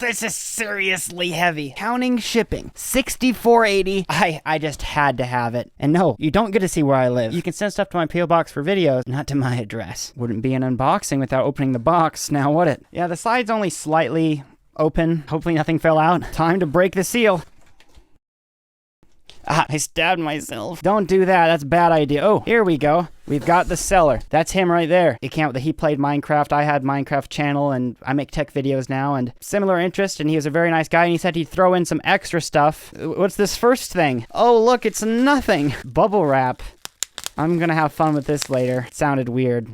This is seriously heavy. Counting shipping, $64.80. I just had to have it. And no, you don't get to see where I live. You can send stuff to my PO box for videos, not to my address. Wouldn't be an unboxing without opening the box, now would it? Yeah, the side's only slightly open. Hopefully nothing fell out. Time to break the seal. Ah, I stabbed myself. Don't do that, that's a bad idea. Oh, here we go. We've got the seller. That's him right there. He came out with he played Minecraft. I had Minecraft channel and I make tech videos now and similar interest, and he was a very nice guy and he said he'd throw in some extra stuff. What's this first thing? Oh, look, it's nothing. Bubble wrap. I'm gonna have fun with this later. It sounded weird.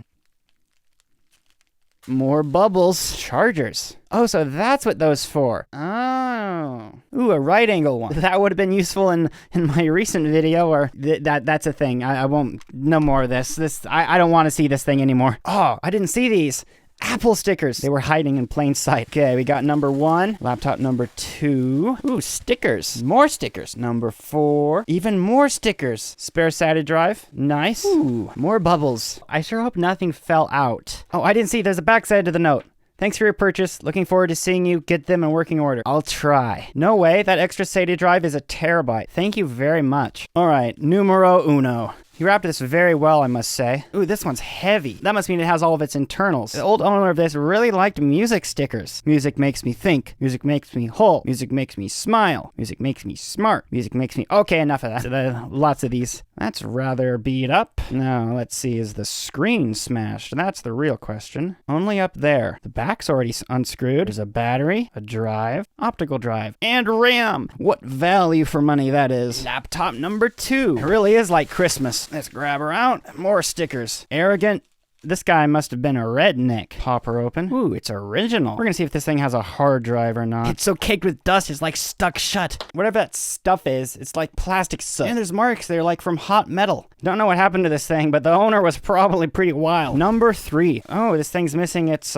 More bubbles. Chargers. Oh, so that's what those for. Oh. Ooh, a right angle one. That would have been useful in my recent video, or that's a thing. I won't, no more of this. I don't want to see this thing anymore. Oh, I didn't see these. Apple stickers. They were hiding in plain sight. Okay, we got number 1, laptop number 2. Ooh, stickers. More stickers. Number 4. Even more stickers. Spare SATA drive. Nice. Ooh, more bubbles. I sure hope nothing fell out. Oh, I didn't see. There's a backside to the note. Thanks for your purchase. Looking forward to seeing you get them in working order. I'll try. No way. That extra SATA drive is a terabyte. Thank you very much. All right, numero uno. He wrapped this very well, I must say. Ooh, this one's heavy. That must mean it has all of its internals. The old owner of this really liked music stickers. Music makes me think. Music makes me whole. Music makes me smile. Music makes me smart. Music makes me... Okay, enough of that. Lots of these. That's rather beat up. Now, let's see. Is the screen smashed? That's the real question. Only up there. The back's already unscrewed. There's a battery, a drive, optical drive, and RAM. What value for money that is. Laptop number 2. It really is like Christmas. Let's grab her out. More stickers. Arrogant. This guy must have been a redneck. Pop her open. Ooh, it's original. We're gonna see if this thing has a hard drive or not. It's so caked with dust, it's like stuck shut. Whatever that stuff is, it's like plastic soot. And there's marks there like from hot metal. Don't know what happened to this thing, but the owner was probably pretty wild. Number 3. Oh, this thing's missing its,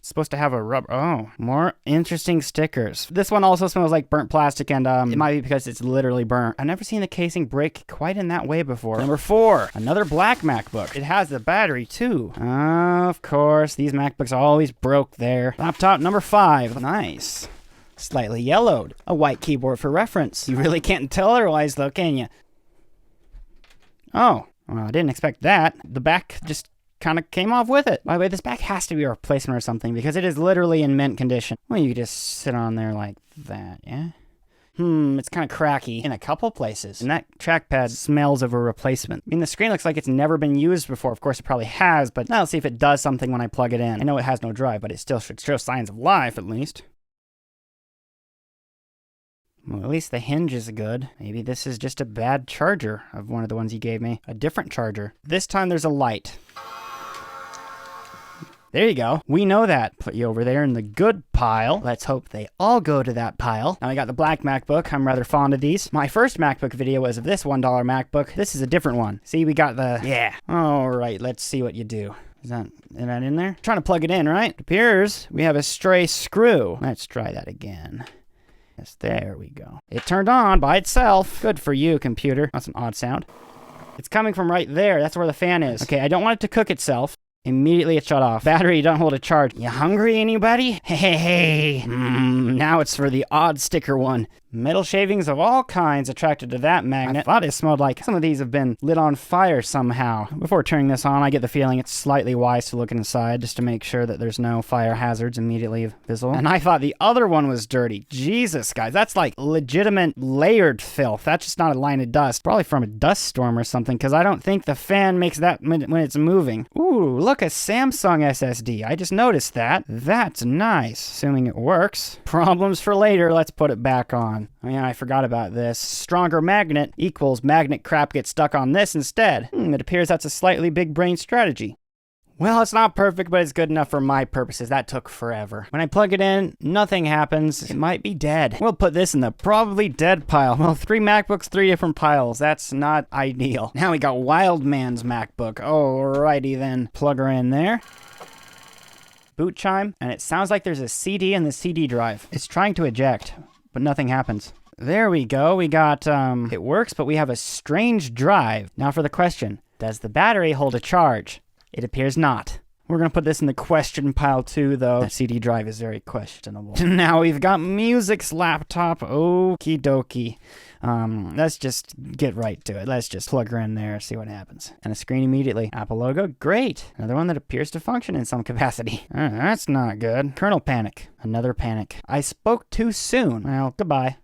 supposed to have a rubber. Oh, more interesting stickers. This one also smells like burnt plastic, and it might be because it's literally burnt. I've never seen the casing break quite in that way before. Number 4, another black MacBook. It has the battery too. Of course, these MacBooks always broke there. Laptop number 5. Nice. Slightly yellowed. A white keyboard for reference. You really can't tell otherwise though, can you? Oh, well, I didn't expect that. The back just kind of came off with it. By the way, this back has to be a replacement or something because it is literally in mint condition. Well, you just sit on there like that, yeah? It's kind of cracky in a couple places. And that trackpad smells of a replacement. I mean, the screen looks like it's never been used before. Of course, it probably has, but now let's see if it does something when I plug it in. I know it has no drive, but it still should show signs of life at least. Well, at least the hinge is good. Maybe this is just a bad charger of one of the ones you gave me. A different charger. This time there's a light. There you go. We know that. Put you over there in the good pile. Let's hope they all go to that pile. Now I got the black MacBook. I'm rather fond of these. My first MacBook video was of this $1 MacBook. This is a different one. See, we got the... Yeah. All right, let's see what you do. Is that in there? Trying to plug it in, right? It appears we have a stray screw. Let's try that again. Yes, there we go. It turned on by itself. Good for you, computer. That's an odd sound. It's coming from right there. That's where the fan is. Okay, I don't want it to cook itself. Immediately it shut off. Battery don't hold a charge. You hungry, anybody? Hey. Now it's for the odd sticker one. Metal shavings of all kinds attracted to that magnet. I thought it smelled like some of these have been lit on fire somehow. Before turning this on, I get the feeling it's slightly wise to look inside just to make sure that there's no fire hazards immediately visible. And I thought the other one was dirty. Jesus, guys, that's like legitimate layered filth. That's just not a line of dust. Probably from a dust storm or something, because I don't think the fan makes that when it's moving. Ooh, look, a Samsung SSD. I just noticed that. That's nice. Assuming it works. Problems for later. Let's put it back on. Oh yeah, I forgot about this. Stronger magnet equals magnet crap gets stuck on this instead. It appears that's a slightly big brain strategy. Well, it's not perfect, but it's good enough for my purposes. That took forever. When I plug it in, nothing happens. It might be dead. We'll put this in the probably dead pile. Well, 3 MacBooks, 3 different piles. That's not ideal. Now we got Wild Man's MacBook. Alrighty then. Plug her in there. Boot chime, and it sounds like there's a CD in the CD drive. It's trying to eject, but nothing happens. There we go. We got, it works, but we have a strange drive. Now for the question. Does the battery hold a charge? It appears not. We're going to put this in the question pile too, though. The CD drive is very questionable. Now we've got Music's laptop. Okie dokie. Let's just get right to it. Let's just plug her in there, see what happens. And a screen immediately. Apple logo, great. Another one that appears to function in some capacity. That's not good. Kernel panic. Another panic. I spoke too soon. Well, goodbye.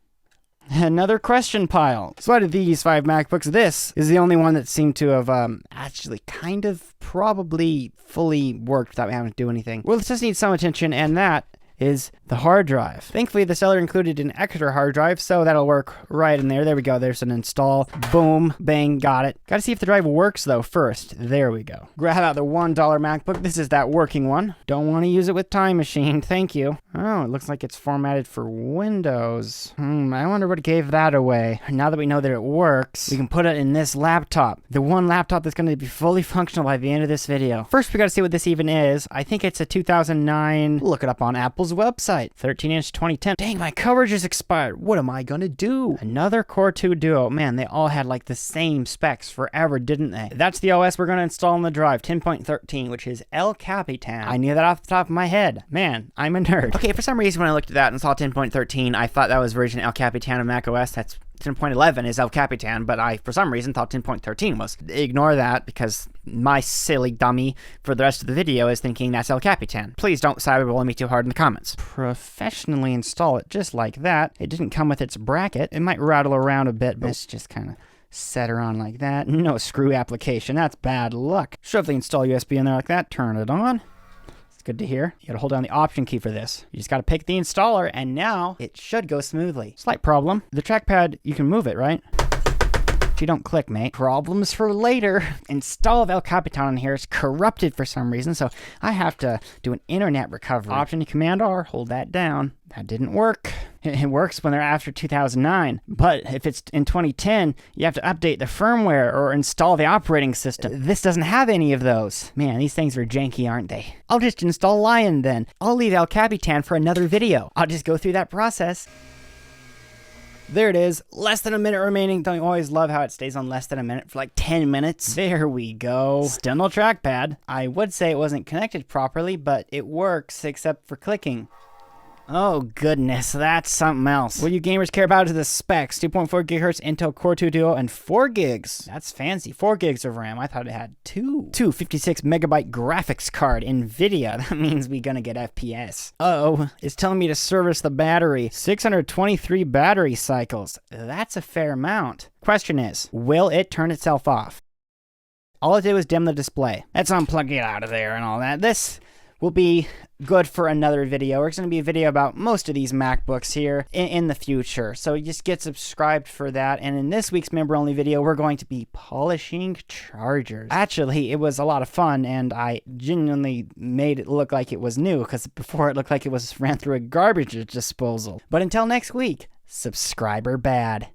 Another question pile. So out of these 5 MacBooks, this is the only one that seemed to have actually kind of probably fully worked without having to do anything. Well, this just needs some attention, and that is the hard drive. Thankfully, the seller included an extra hard drive, so that'll work right in there. There we go. There's an install. Boom. Bang. Got it. Got to see if the drive works, though, first. There we go. Grab out the $1 MacBook. This is that working one. Don't want to use it with Time Machine. Thank you. Oh, it looks like it's formatted for Windows. I wonder what gave that away. Now that we know that it works, we can put it in this laptop. The one laptop that's going to be fully functional by the end of this video. First, we got to see what this even is. I think it's a 2009. Look it up on Apple's website. 13-inch 2010. Dang, my coverage is expired. What am I gonna do? Another Core 2 Duo. Man, they all had like the same specs forever, didn't they? That's the OS we're gonna install on the drive. 10.13, which is El Capitan. I knew that off the top of my head. Man, I'm a nerd. Okay, for some reason when I looked at that and saw 10.13, I thought that was version El Capitan of macOS. That's 10.11 is El Capitan, but I, for some reason, thought 10.13 was. Ignore that, because my silly dummy for the rest of the video is thinking that's El Capitan. Please don't cyberbully me too hard in the comments. Professionally install it just like that. It didn't come with its bracket. It might rattle around a bit, but let's just kind of set her on like that. No screw application. That's bad luck. Shove the install USB in there like that. Turn it on. Good to hear. You gotta hold down the Option key for this. You just gotta pick the installer, and now it should go smoothly. Slight problem. The trackpad, you can move it, right? You don't click, mate. Problems for later. Install of El Capitan on here is corrupted for some reason, so I have to do an internet recovery. Option and Command R, hold that down. That didn't work. It works when they're after 2009, but if it's in 2010, you have to update the firmware or install the operating system. This doesn't have any of those. Man, these things are janky, aren't they? I'll just install Lion then. I'll leave El Capitan for another video. I'll just go through that process. There it is. Less than a minute remaining. Don't you always love how it stays on less than a minute for like 10 minutes? There we go. Still no trackpad. I would say it wasn't connected properly, but it works except for clicking. Oh goodness, that's something else. What you gamers care about is the specs. 2.4 gigahertz Intel Core 2 Duo and 4 gigs. That's fancy. 4 gigs of RAM. I thought it had 2. 56 megabyte graphics card. NVIDIA. That means we're gonna get FPS. Uh-oh. It's telling me to service the battery. 623 battery cycles. That's a fair amount. Question is, will it turn itself off? All it did was dim the display. Let's unplug it out of there and all that. This will be good for another video. It's going to be a video about most of these MacBooks here in the future. So just get subscribed for that. And in this week's member-only video, we're going to be polishing chargers. Actually, it was a lot of fun, and I genuinely made it look like it was new, because before it looked like it was ran through a garbage disposal. But until next week, subscriber bad.